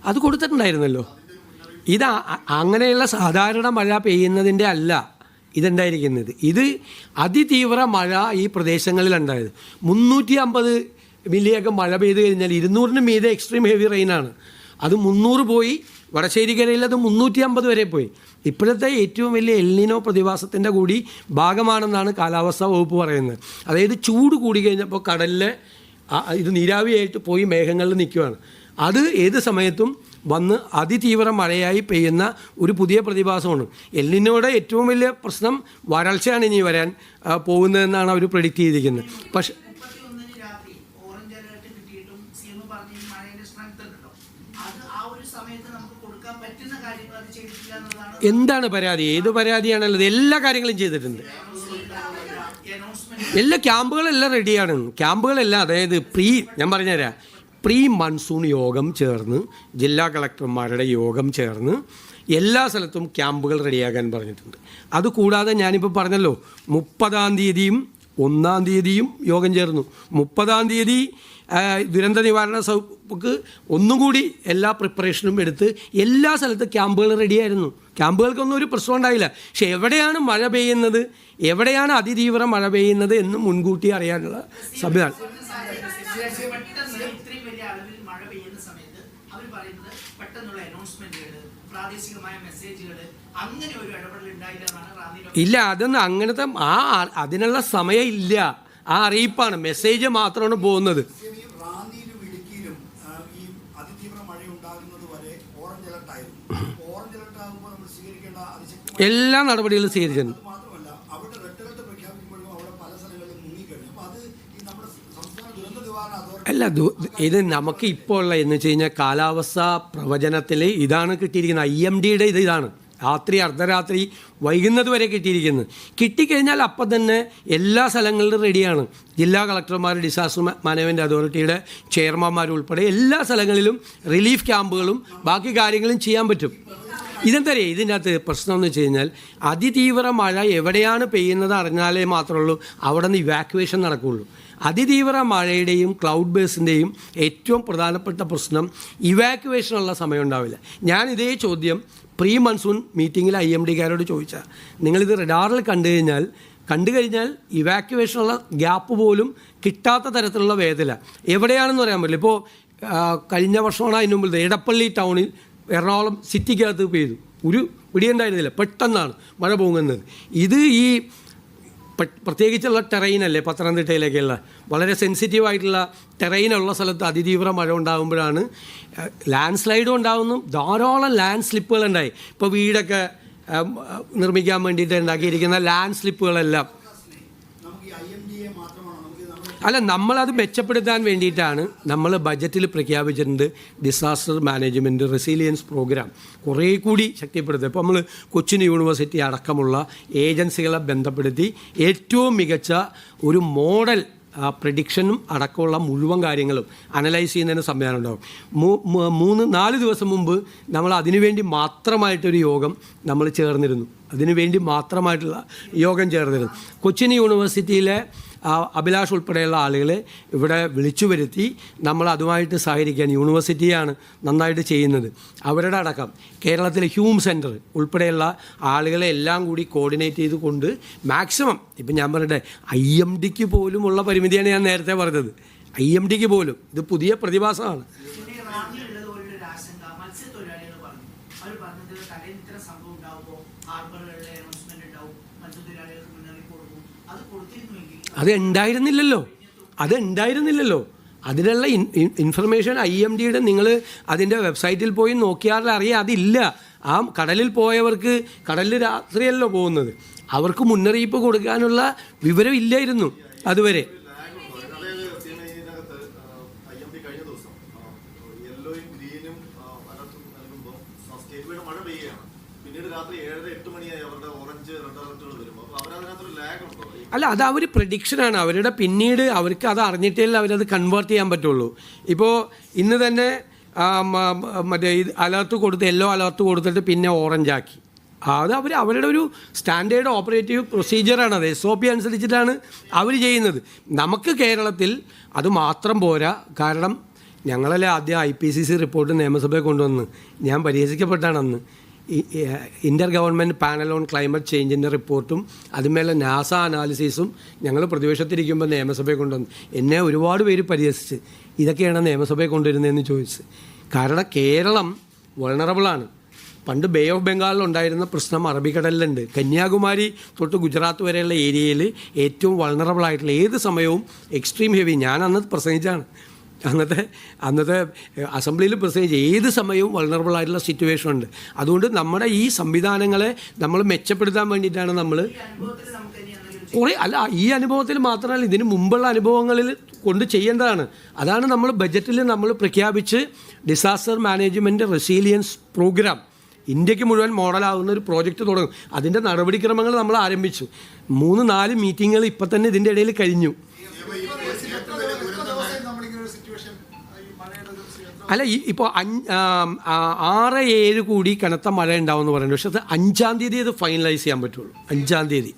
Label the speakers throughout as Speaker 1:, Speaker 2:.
Speaker 1: അത് കൊടുത്തിട്ടുണ്ടായിരുന്നല്ലോ. ഇത് അങ്ങനെയുള്ള സാധാരണ മഴ പെയ്യുന്നതിൻ്റെ അല്ല ഇതുണ്ടായിരിക്കുന്നത്. ഇത് അതിതീവ്ര മഴ ഈ പ്രദേശങ്ങളിലുണ്ടായത്. 350 മില്ലിയൊക്കെ മഴ പെയ്ത് കഴിഞ്ഞാൽ 200-ന് മീതെ എക്സ്ട്രീം ഹെവി റെയിനാണ്. അത് 300 പോയി, വടശ്ശേരിക്കരയിൽ അത് 350 വരെ പോയി. ഇപ്പോഴത്തെ ഏറ്റവും വലിയ എൽനിനോ പ്രതിഭാസത്തിൻ്റെ കൂടി ഭാഗമാണെന്നാണ് കാലാവസ്ഥാ വകുപ്പ് പറയുന്നത്. അതായത് ചൂട് കൂടി കഴിഞ്ഞപ്പോൾ കടലിൽ ഇത് നീരാവിയായിട്ട് പോയി മേഘങ്ങളിൽ നിൽക്കുകയാണ്. അത് ഏത് സമയത്തും വന്ന് അതിതീവ്ര മഴയായി പെയ്യുന്ന ഒരു പുതിയ പ്രതിഭാസമാണ്. എൽനിനോയുടെ ഏറ്റവും വലിയ പ്രശ്നം വരൾച്ചയാണ് ഇനി വരാൻ പോകുന്നതെന്നാണ് അവർ പ്രെഡിക്റ്റ് ചെയ്തിരിക്കുന്നത്. പക്ഷേ എന്താണ് പരാതി? ഏത് പരാതിയാണുള്ളത്? എല്ലാ കാര്യങ്ങളും ചെയ്തിട്ടുണ്ട്. എല്ലാ ക്യാമ്പുകളെല്ലാം റെഡിയാണ്. ക്യാമ്പുകളെല്ലാം, അതായത് ഞാൻ പറഞ്ഞുതരാം, പ്രീ മൺസൂൺ യോഗം ചേർന്ന് ജില്ലാ കളക്ടർമാരുടെ യോഗം ചേർന്ന് എല്ലാ സ്ഥലത്തും ക്യാമ്പുകൾ റെഡിയാക്കാൻ പറഞ്ഞിട്ടുണ്ട്. അതുകൂടാതെ ഞാനിപ്പോൾ പറഞ്ഞല്ലോ 30-ാം തീയതിയും 1-ാം തീയതിയും യോഗം ചേർന്നു. 30-ാം തീയതി ദുരന്ത നിവാരണ വകുപ്പ് ഒന്നുകൂടി എല്ലാ പ്രിപ്പറേഷനും എടുത്ത് എല്ലാ സ്ഥലത്തും ക്യാമ്പുകൾ റെഡിയായിരുന്നു. ക്യാമ്പുകൾക്കൊന്നും ഒരു പ്രശ്നം ഉണ്ടായില്ല. പക്ഷെ എവിടെയാണ് മഴ പെയ്യുന്നത്, എവിടെയാണ് അതിതീവ്ര മഴ പെയ്യുന്നത് എന്ന് മുൻകൂട്ടി അറിയാനുള്ള സംവിധാനം. ഇല്ല, അതൊന്നും അങ്ങനത്തെ അതിനുള്ള സമയം ഇല്ല. ആ അറിയിപ്പാണ്, മെസ്സേജ് മാത്രമാണ് പോകുന്നത്. എല്ലാ നടപടികളും സ്വീകരിച്ചിട്ടുണ്ട്. അല്ല, ഇത് നമുക്ക് ഇപ്പോൾ ഉള്ള എന്ന് വെച്ച് കഴിഞ്ഞാൽ കാലാവസ്ഥാ പ്രവചനത്തിൽ ഇതാണ് കിട്ടിയിരിക്കുന്നത്. IMDയുടെ ഇതാണ് രാത്രി അർദ്ധരാത്രി വൈകുന്നത് വരെ കിട്ടിയിരിക്കുന്നത്. കിട്ടിക്കഴിഞ്ഞാൽ അപ്പം തന്നെ എല്ലാ സ്ഥലങ്ങളിലും റെഡിയാണ്. ജില്ലാ കളക്ടർമാർ, ഡിസാസ്റ്റർ മാനേജ്മെൻറ്റ് അതോറിറ്റിയുടെ ചെയർമാന്മാരുൾപ്പെടെ എല്ലാ സ്ഥലങ്ങളിലും റിലീഫ് ക്യാമ്പുകളും ബാക്കി കാര്യങ്ങളും ചെയ്യാൻ പറ്റും. ഇതെന്തറിയാം, ഇതിൻ്റെ അകത്ത് പ്രശ്നം എന്ന് വെച്ച് കഴിഞ്ഞാൽ അതിതീവ്ര മഴ എവിടെയാണ് പെയ്യുന്നത് അറിഞ്ഞാലേ മാത്രമേ ഉള്ളൂ അവിടെ നിന്ന് ഇവാക്യുവേഷൻ നടക്കുകയുള്ളൂ. അതിതീവ്ര മഴയുടെയും ക്ലൗഡ് ബേസിൻ്റെയും ഏറ്റവും പ്രധാനപ്പെട്ട പ്രശ്നം ഇവാക്യുവേഷനുള്ള സമയം ഉണ്ടാവില്ല. ഞാൻ ഇതേ ചോദ്യം പ്രീ മൺസൂൺ മീറ്റിങ്ങിൽ IMDക്കാരോട് ചോദിച്ചാൽ, നിങ്ങളിത് റഡാറിൽ കണ്ടു കഴിഞ്ഞാൽ ഇവാക്യുവേഷനുള്ള ഗ്യാപ്പ് പോലും കിട്ടാത്ത തരത്തിലുള്ള വേദന എവിടെയാണെന്ന് പറയാൻ പറ്റില്ല. ഇപ്പോൾ കഴിഞ്ഞ വർഷമാണ് അതിന് മുമ്പിൽ എടപ്പള്ളി ടൗണിൽ എറണാകുളം സിറ്റിക്കകത്ത് പെയ്തു, ഒരു പിടിയുണ്ടായിരുന്നില്ല, പെട്ടെന്നാണ് മഴ പോകുന്നത്. ഇത് ഈ പ്രത്യേകിച്ചുള്ള ടെറൈനല്ലേ, പത്തനംതിട്ടയിലേക്കുള്ള വളരെ സെൻസിറ്റീവായിട്ടുള്ള ടെറൈനുള്ള സ്ഥലത്ത് അതിതീവ്ര മഴ ഉണ്ടാകുമ്പോഴാണ് ലാൻഡ് സ്ലൈഡും ഉണ്ടാകുന്നു. ധാരാളം ലാൻഡ് സ്ലിപ്പുകളുണ്ടായി. ഇപ്പോൾ വീടൊക്കെ നിർമ്മിക്കാൻ വേണ്ടിയിട്ട് ഉണ്ടാക്കിയിരിക്കുന്ന ലാൻഡ് സ്ലിപ്പുകളെല്ലാം അല്ല, നമ്മളത് മെച്ചപ്പെടുത്താൻ വേണ്ടിയിട്ടാണ് നമ്മൾ ബജറ്റിൽ പ്രഖ്യാപിച്ചിട്ടുണ്ട് ഡിസാസ്റ്റർ മാനേജ്മെൻറ്റ് റെസിലിയൻസ് പ്രോഗ്രാം കുറേ കൂടി ശക്തിപ്പെടുത്തുക. ഇപ്പോൾ നമ്മൾ കൊച്ചിൻ യൂണിവേഴ്സിറ്റി അടക്കമുള്ള ഏജൻസികളെ ബന്ധപ്പെടുത്തി ഏറ്റവും മികച്ച ഒരു മോഡൽ പ്രഡിക്ഷനും അടക്കമുള്ള മുഴുവൻ കാര്യങ്ങളും അനലൈസ് ചെയ്യുന്നതിന് സംവിധാനം ഉണ്ടാകും. 3-4 ദിവസം മുമ്പ് നമ്മൾ അതിനുവേണ്ടി മാത്രമായിട്ടൊരു യോഗം നമ്മൾ ചേർന്നിരുന്നു. അതിനുവേണ്ടി മാത്രമായിട്ടുള്ള യോഗം ചേർന്നിരുന്നു. കൊച്ചിൻ യൂണിവേഴ്സിറ്റിയിലെ അഭിലാഷ് ഉൾപ്പെടെയുള്ള ആളുകളെ ഇവിടെ വിളിച്ചു വരുത്തി നമ്മൾ അതുമായിട്ട് സഹകരിക്കാൻ, യൂണിവേഴ്സിറ്റിയാണ് നന്നായിട്ട് ചെയ്യുന്നത്, അവരുടെ അടക്കം കേരളത്തിലെ ഹ്യൂം സെൻറ്റർ ഉൾപ്പെടെയുള്ള ആളുകളെ എല്ലാം കൂടി കോർഡിനേറ്റ് ചെയ്ത് കൊണ്ട് മാക്സിമം, ഇപ്പം ഞാൻ പറയട്ടെ, IMDക്ക് പോലുമുള്ള പരിമിതിയാണ് ഞാൻ നേരത്തെ പറഞ്ഞത്. IMDക്ക് പോലും ഇത് പുതിയ പ്രതിഭാസമാണ്. അത് ഉണ്ടായിരുന്നില്ലല്ലോ. അതിനുള്ള ഇൻഫർമേഷൻ IMDയുടെ നിങ്ങൾ അതിൻ്റെ വെബ്സൈറ്റിൽ പോയി നോക്കിയാൽ അറിയാം, അതില്ല. ആ കടലിൽ പോയവർക്ക്, കടലിൽ രാത്രിയല്ലോ പോകുന്നത്, അവർക്ക് മുന്നറിയിപ്പ് കൊടുക്കാനുള്ള വിവരം ഇല്ലായിരുന്നു അതുവരെ. അല്ല, അത് അവർ പ്രഡിക്ഷനാണ് അവരുടെ. പിന്നീട് അവർക്ക് അത് അറിഞ്ഞിട്ടേ അവരത് കൺവേർട്ട് ചെയ്യാൻ പറ്റുള്ളൂ. ഇപ്പോൾ ഇന്ന് തന്നെ മറ്റേ അലർട്ട് കൊടുത്ത്, യെല്ലോ അലർട്ട് കൊടുത്തിട്ട് പിന്നെ ഓറഞ്ചാക്കി. അത് അവരുടെ ഒരു സ്റ്റാൻഡേർഡ് ഓപ്പറേറ്റീവ് പ്രൊസീജിയറാണ്. അത് SOP അനുസരിച്ചിട്ടാണ് അവർ ചെയ്യുന്നത്. നമുക്ക് കേരളത്തിൽ അത് മാത്രം പോരാ. കാരണം ഞങ്ങളല്ലേ ആദ്യം IPCC റിപ്പോർട്ട് നിയമസഭയിൽ കൊണ്ടുവന്ന് ഞാൻ പരിഹസിക്കപ്പെട്ടാണ് അന്ന്. ഇൻ്റർ ഗവൺമെൻറ് പാനൽ ഓൺ ക്ലൈമറ്റ് ചേഞ്ചിൻ്റെ റിപ്പോർട്ടും അതുമേലെ നാസ അനാലിസിസും ഞങ്ങൾ പ്രതിപക്ഷത്തിരിക്കുമ്പോൾ നിയമസഭയിൽ കൊണ്ടുവന്നു. എന്നെ ഒരുപാട് പേര് പരിഹസിച്ച് ഇതൊക്കെയാണ് നിയമസഭയിൽ കൊണ്ടുവരുന്നതെന്ന് ചോദിച്ച്. കാരണം കേരളം വൾണറബിളാണ്. പണ്ട് ബേ ഓഫ് ബംഗാളിലുണ്ടായിരുന്ന പ്രശ്നം അറബിക്കടലിലുണ്ട്. കന്യാകുമാരി തൊട്ട് ഗുജറാത്ത് വരെയുള്ള ഏരിയയിൽ ഏറ്റവും വൾണറബിളായിട്ടുള്ള ഏത് സമയവും എക്സ്ട്രീം ഹെവി, ഞാൻ അന്ന് പ്രസംഗിച്ചാണ്, അന്നത്തെ അസംബ്ലിയിൽ പ്രസംഗിച്ച് ഏത് സമയവും വൾണറബിളായിട്ടുള്ള സിറ്റുവേഷൻ ഉണ്ട്. അതുകൊണ്ട് നമ്മുടെ ഈ സംവിധാനങ്ങളെ നമ്മൾ മെച്ചപ്പെടുത്താൻ വേണ്ടിയിട്ടാണ് നമ്മൾ ഈ അനുഭവത്തിൽ മാത്രമല്ല ഇതിന് മുമ്പുള്ള അനുഭവങ്ങളിൽ കൊണ്ട് ചെയ്യേണ്ടതാണ്. അതാണ് നമ്മൾ ബജറ്റിൽ നമ്മൾ പ്രഖ്യാപിച്ച് ഡിസാസ്റ്റർ മാനേജ്മെൻറ്റ് റെസീലിയൻസ് പ്രോഗ്രാം ഇന്ത്യക്ക് മുഴുവൻ മോഡലാകുന്ന ഒരു പ്രോജക്റ്റ് തുടങ്ങും. അതിൻ്റെ നടപടിക്രമങ്ങൾ നമ്മൾ ആരംഭിച്ചു. 3-4 മീറ്റിങ്ങുകൾ ഇപ്പം തന്നെ ഇതിൻ്റെ ഇടയിൽ കഴിഞ്ഞു. അല്ല, ഇപ്പോൾ 6-7 കൂടി കനത്ത മഴ ഉണ്ടാവുമെന്ന് പറയുന്നത്. പക്ഷേ അത് 5-ാം തീയതി അത് ഫൈനലൈസ് ചെയ്യാൻ പറ്റുള്ളൂ. 5-ാം തീയതി.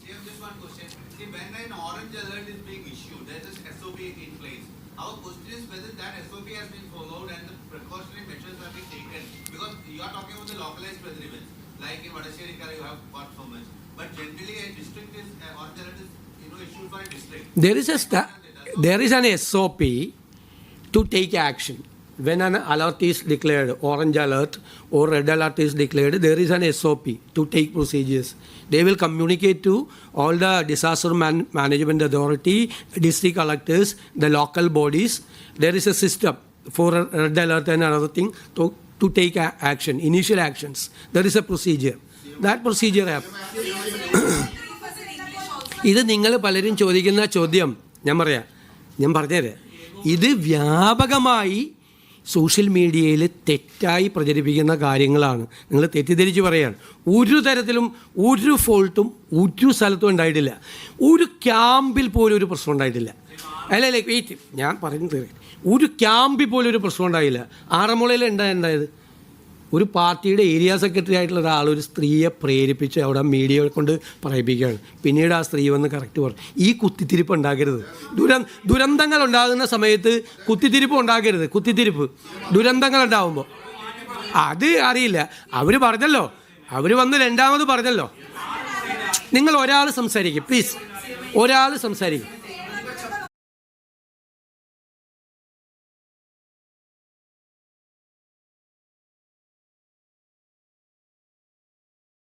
Speaker 1: There is an SOP to take action. When an alert is declared, orange alert or red alert is declared, there is an SOP to take procedures. They will communicate to all the disaster management authority, district collectors, the local bodies. There is a system for a red alert and another thing to take action, initial actions. There is a procedure. That procedure ഇത് നിങ്ങൾ പലരും ചോദിക്കുന്ന ചോദ്യം ഞാൻ പറഞ്ഞുതരാം. ഇത് വ്യാപകമായി social മീഡിയയിൽ തെറ്റായി പ്രചരിപ്പിക്കുന്ന കാര്യങ്ങളാണ്. നിങ്ങൾ തെറ്റിദ്ധരിച്ച് പറയുകയാണ്. ഒരു തരത്തിലും ഒരു ഫോൾട്ടും ഒരു സ്ഥലത്തും ഉണ്ടായിട്ടില്ല. ഒരു ക്യാമ്പിൽ പോലും ഒരു പ്രശ്നം ഉണ്ടായിട്ടില്ല. അല്ല വെയിറ്റ്, ഞാൻ പറയുന്നത് ഒരു ക്യാമ്പിൽ പോലും ഒരു പ്രശ്നം ഉണ്ടായില്ല. ആറന്മുളയിൽ ഉണ്ടായത് ഒരു പാർട്ടിയുടെ ഏരിയ സെക്രട്ടറി ആയിട്ടുള്ള ഒരാൾ ഒരു സ്ത്രീയെ പ്രേരിപ്പിച്ച് അവിടെ മീഡിയയെ കൊണ്ട് പറയിപ്പിക്കുകയാണ്. പിന്നീട് ആ സ്ത്രീ വന്ന് കറക്റ്റ് പറഞ്ഞു. ഈ കുത്തിത്തിരിപ്പ് ഉണ്ടാക്കരുത്. ദുരന്തങ്ങൾ ഉണ്ടാകുന്ന സമയത്ത് കുത്തിത്തിരിപ്പ് ഉണ്ടാക്കരുത്. ദുരന്തങ്ങൾ ഉണ്ടാകുമ്പോൾ അത് അറിയില്ല. അവർ പറഞ്ഞല്ലോ, അവർ വന്ന് രണ്ടാമത് പറഞ്ഞല്ലോ. നിങ്ങൾ ഒരാൾ സംസാരിക്കും പ്ലീസ്, ഒരാൾ സംസാരിക്കും.